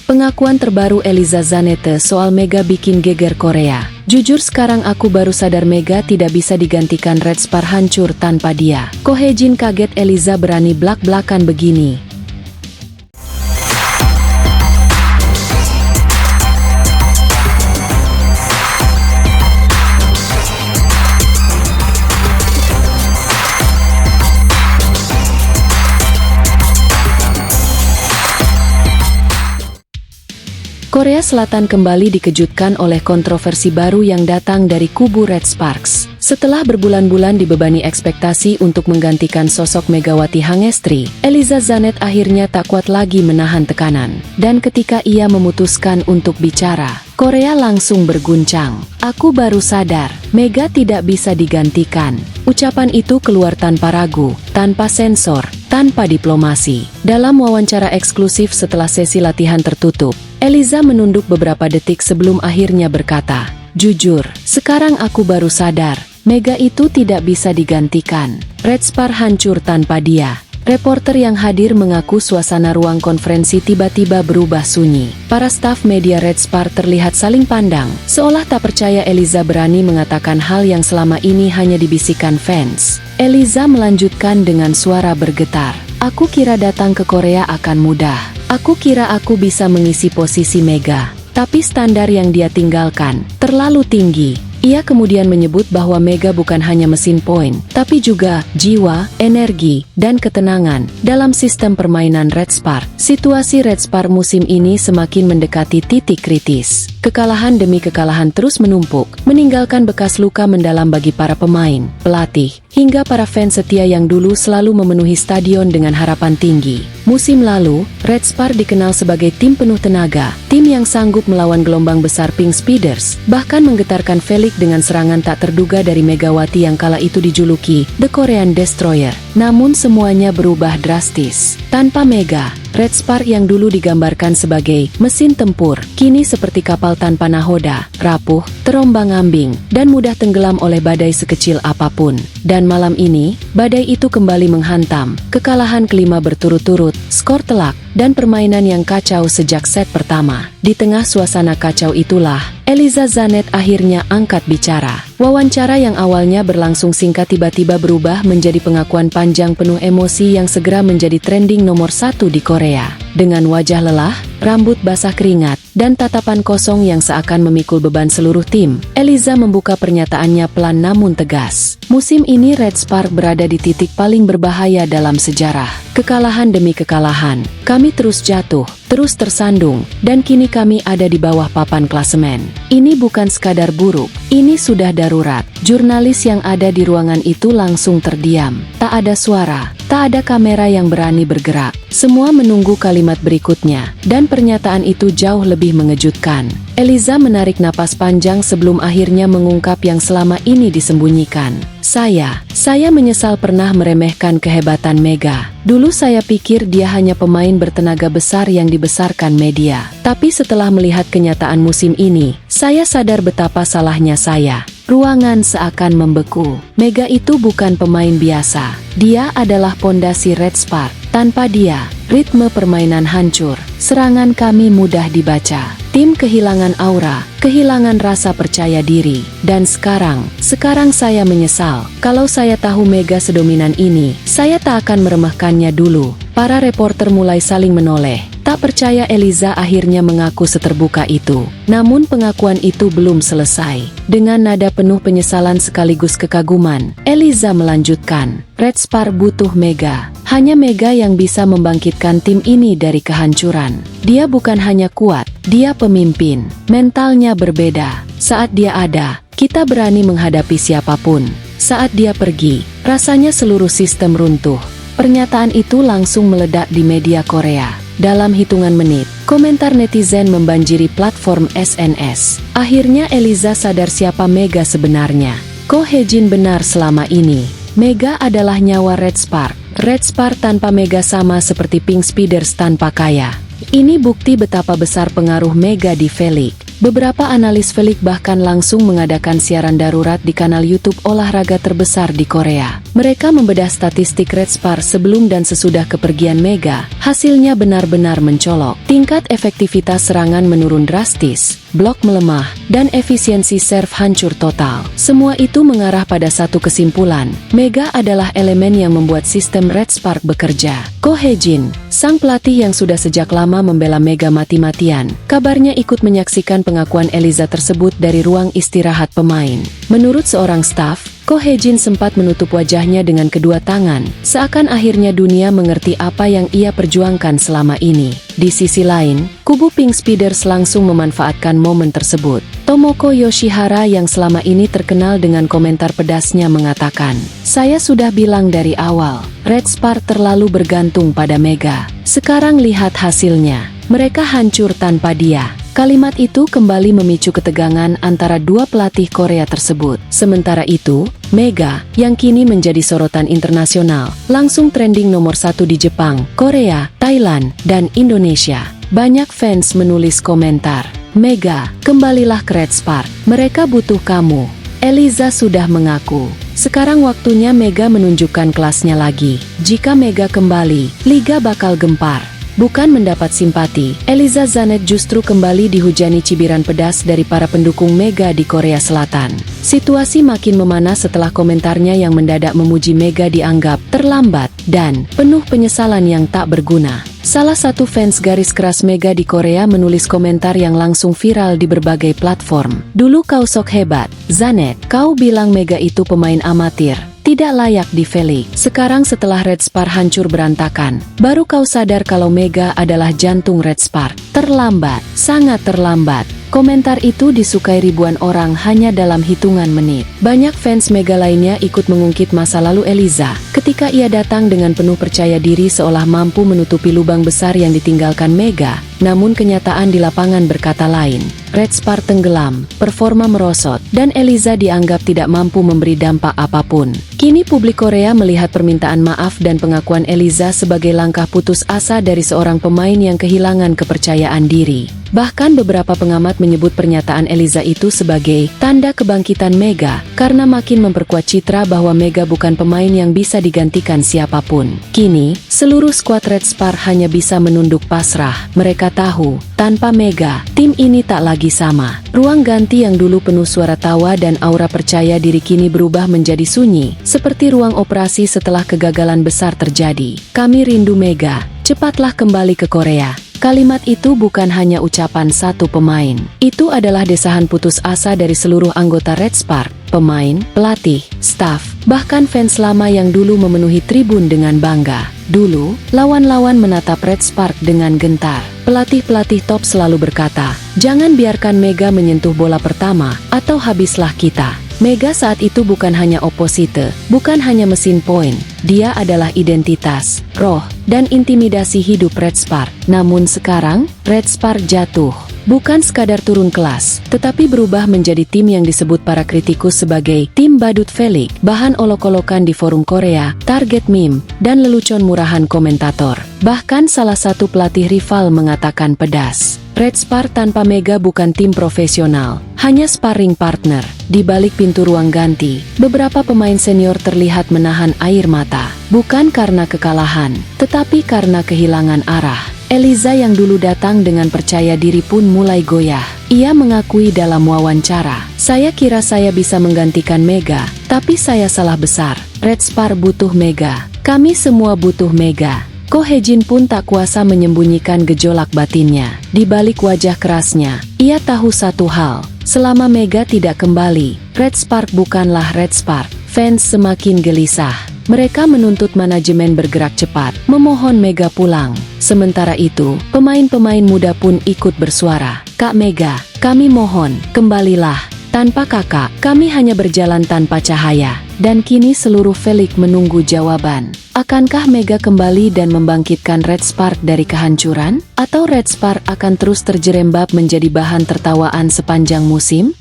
Pengakuan terbaru Eliza Zanette soal Mega bikin geger Korea. Jujur sekarang aku baru sadar Mega tidak bisa digantikan. Red Spar hancur tanpa dia. Ko Hye-jin kaget Eliza berani blak-blakan begini. Korea Selatan kembali dikejutkan oleh kontroversi baru yang datang dari kubu Red Sparks. Setelah berbulan-bulan dibebani ekspektasi untuk menggantikan sosok Megawati Hangestri, Eliza Zanette akhirnya tak kuat lagi menahan tekanan. Dan ketika ia memutuskan untuk bicara, Korea langsung berguncang. Aku baru sadar, Mega tidak bisa digantikan. Ucapan itu keluar tanpa ragu, tanpa sensor, tanpa diplomasi. Dalam wawancara eksklusif setelah sesi latihan tertutup, Eliza menunduk beberapa detik sebelum akhirnya berkata, "Jujur, sekarang aku baru sadar, Mega itu tidak bisa digantikan. Red Spar hancur tanpa dia." Reporter yang hadir mengaku suasana ruang konferensi tiba-tiba berubah sunyi. Para staf media Red Spar terlihat saling pandang, seolah tak percaya Eliza berani mengatakan hal yang selama ini hanya dibisikkan fans. Eliza melanjutkan dengan suara bergetar, "Aku kira datang ke Korea akan mudah. Aku kira aku bisa mengisi posisi Mega. Tapi standar yang dia tinggalkan terlalu tinggi." Ia kemudian menyebut bahwa Mega bukan hanya mesin poin, tapi juga jiwa, energi, dan ketenangan dalam sistem permainan Red Spar. Situasi Red Spar musim ini semakin mendekati titik kritis. Kekalahan demi kekalahan terus menumpuk, meninggalkan bekas luka mendalam bagi para pemain, pelatih, hingga para fans setia yang dulu selalu memenuhi stadion dengan harapan tinggi. Musim lalu, Red Spar dikenal sebagai tim penuh tenaga, tim yang sanggup melawan gelombang besar Pink Speeders, bahkan menggetarkan Felix dengan serangan tak terduga dari Megawati yang kala itu dijuluki The Korean Destroyer. Namun semuanya berubah drastis. Tanpa Mega, Red Spar yang dulu digambarkan sebagai mesin tempur, kini seperti kapal tanpa nahoda, rapuh, terombang-ambing, dan mudah tenggelam oleh badai sekecil apapun. Dan malam ini, badai itu kembali menghantam. Kekalahan kelima berturut-turut, skor telak, dan permainan yang kacau sejak set pertama. Di tengah suasana kacau itulah, Eliza Zanette akhirnya angkat bicara. Wawancara yang awalnya berlangsung singkat tiba-tiba berubah menjadi pengakuan panjang penuh emosi yang segera menjadi trending nomor 1 di Korea. Dengan wajah lelah, rambut basah keringat, dan tatapan kosong yang seakan memikul beban seluruh tim, Eliza membuka pernyataannya pelan namun tegas. Musim ini Red Spar berada di titik paling berbahaya dalam sejarah. Kekalahan demi kekalahan, kami terus jatuh, terus tersandung, dan kini kami ada di bawah papan klasemen. Ini bukan sekadar buruk, ini sudah darurat. Jurnalis yang ada di ruangan itu langsung terdiam. Tak ada suara, tak ada kamera yang berani bergerak. Semua menunggu kalimat berikutnya, dan pernyataan itu jauh lebih mengejutkan. Eliza menarik napas panjang sebelum akhirnya mengungkap yang selama ini disembunyikan. Saya menyesal pernah meremehkan kehebatan Mega. Dulu saya pikir dia hanya pemain bertenaga besar yang dibesarkan media. Tapi setelah melihat kenyataan musim ini, saya sadar betapa salahnya saya. Ruangan seakan membeku. Mega itu bukan pemain biasa. Dia adalah pondasi Red Spar. Tanpa dia, ritme permainan hancur. Serangan kami mudah dibaca. Tim kehilangan aura, kehilangan rasa percaya diri. Dan sekarang saya menyesal. Kalau saya tahu Mega sedominan ini, saya tak akan meremehkannya dulu. Para reporter mulai saling menoleh. Tak percaya Eliza akhirnya mengaku seterbuka itu. Namun pengakuan itu belum selesai. Dengan nada penuh penyesalan sekaligus kekaguman, Eliza melanjutkan, Red Spar butuh Mega. Hanya Mega yang bisa membangkitkan tim ini dari kehancuran. Dia bukan hanya kuat, dia pemimpin. Mentalnya berbeda. Saat dia ada, kita berani menghadapi siapapun. Saat dia pergi, rasanya seluruh sistem runtuh. Pernyataan itu langsung meledak di media Korea. Dalam hitungan menit, komentar netizen membanjiri platform SNS. Akhirnya Eliza sadar siapa Mega sebenarnya. Ko Hye-jin benar selama ini. Mega adalah nyawa Red Spar. Red Spar tanpa Mega sama seperti Pink Speeders tanpa Kaya. Ini bukti betapa besar pengaruh Mega di Felix. Beberapa analis V-League bahkan langsung mengadakan siaran darurat di kanal YouTube olahraga terbesar di Korea. Mereka membedah statistik Red Sparks sebelum dan sesudah kepergian Mega. Hasilnya benar-benar mencolok. Tingkat efektivitas serangan menurun drastis, blok melemah, dan efisiensi serve hancur total. Semua itu mengarah pada satu kesimpulan. Mega adalah elemen yang membuat sistem Red Spark bekerja. Ko Hae-jin, sang pelatih yang sudah sejak lama membela Mega mati-matian, kabarnya ikut menyaksikan pengakuan Eliza tersebut dari ruang istirahat pemain. Menurut seorang staf, Ko Hae-jin sempat menutup wajahnya dengan kedua tangan, seakan akhirnya dunia mengerti apa yang ia perjuangkan selama ini. Di sisi lain, kubu Pink Speeders langsung memanfaatkan momen tersebut. Tomoko Yoshihara yang selama ini terkenal dengan komentar pedasnya mengatakan, "Saya sudah bilang dari awal, Red Spark terlalu bergantung pada Mega. Sekarang lihat hasilnya, mereka hancur tanpa dia." Kalimat itu kembali memicu ketegangan antara dua pelatih Korea tersebut. Sementara itu, Mega, yang kini menjadi sorotan internasional, langsung trending nomor 1 di Jepang, Korea, Thailand, dan Indonesia. Banyak fans menulis komentar, "Mega, kembalilah ke Red Spark. Mereka butuh kamu." Eliza sudah mengaku, sekarang waktunya Mega menunjukkan kelasnya lagi. Jika Mega kembali, Liga bakal gempar. Bukan mendapat simpati, Eliza Zanet justru kembali dihujani cibiran pedas dari para pendukung Mega di Korea Selatan. Situasi makin memanas setelah komentarnya yang mendadak memuji Mega dianggap terlambat dan penuh penyesalan yang tak berguna. Salah satu fans garis keras Mega di Korea menulis komentar yang langsung viral di berbagai platform. "Dulu kau sok hebat, Zanet. Kau bilang Mega itu pemain amatir, tidak layak di V-League. Sekarang setelah Red Spark hancur berantakan, baru kau sadar kalau Mega adalah jantung Red Spark. Terlambat, sangat terlambat." Komentar itu disukai ribuan orang hanya dalam hitungan menit. Banyak fans Mega lainnya ikut mengungkit masa lalu Eliza, ketika ia datang dengan penuh percaya diri seolah mampu menutupi lubang besar yang ditinggalkan Mega. Namun kenyataan di lapangan berkata lain. Red Spark tenggelam, performa merosot, dan Eliza dianggap tidak mampu memberi dampak apapun. Kini publik Korea melihat permintaan maaf dan pengakuan Eliza sebagai langkah putus asa dari seorang pemain yang kehilangan kepercayaan diri. Bahkan beberapa pengamat menyebut pernyataan Eliza itu sebagai tanda kebangkitan Mega, karena makin memperkuat citra bahwa Mega bukan pemain yang bisa digantikan siapapun. Kini, seluruh skuad Red Spark hanya bisa menunduk pasrah. Mereka tahu, tanpa Mega, tim ini tak lagi sama. Ruang ganti yang dulu penuh suara tawa dan aura percaya diri kini berubah menjadi sunyi, seperti ruang operasi setelah kegagalan besar terjadi. "Kami rindu Mega, cepatlah kembali ke Korea." Kalimat itu bukan hanya ucapan satu pemain. Itu adalah desahan putus asa dari seluruh anggota Red Spark, pemain, pelatih, staf, bahkan fans lama yang dulu memenuhi tribun dengan bangga. Dulu, lawan-lawan menatap Red Spark dengan gentar. Pelatih-pelatih top selalu berkata, "Jangan biarkan Mega menyentuh bola pertama, atau habislah kita." Mega saat itu bukan hanya oposite, bukan hanya mesin poin. Dia adalah identitas, roh, dan intimidasi hidup Red Spark. Namun sekarang, Red Spark jatuh. Bukan sekadar turun kelas, tetapi berubah menjadi tim yang disebut para kritikus sebagai tim badut V-League, bahan olok-olokan di forum Korea, target meme, dan lelucon murahan komentator. Bahkan salah satu pelatih rival mengatakan pedas, Red Spark tanpa Mega bukan tim profesional, hanya sparring partner. Di balik pintu ruang ganti, beberapa pemain senior terlihat menahan air mata, bukan karena kekalahan, tetapi karena kehilangan arah. Eliza yang dulu datang dengan percaya diri pun mulai goyah. Ia mengakui dalam wawancara, "Saya kira saya bisa menggantikan Mega, tapi saya salah besar. Red Spark butuh Mega. Kami semua butuh Mega." Ko Hae-jin pun tak kuasa menyembunyikan gejolak batinnya. Di balik wajah kerasnya, ia tahu satu hal, selama Mega tidak kembali, Red Spark bukanlah Red Spark. Fans semakin gelisah. Mereka menuntut manajemen bergerak cepat, memohon Mega pulang. Sementara itu, pemain-pemain muda pun ikut bersuara. "Kak Mega, kami mohon, kembalilah. Tanpa kakak, kami hanya berjalan tanpa cahaya." Dan kini seluruh V-League menunggu jawaban. Akankah Mega kembali dan membangkitkan Red Spark dari kehancuran? Atau Red Spark akan terus terjerembab menjadi bahan tertawaan sepanjang musim?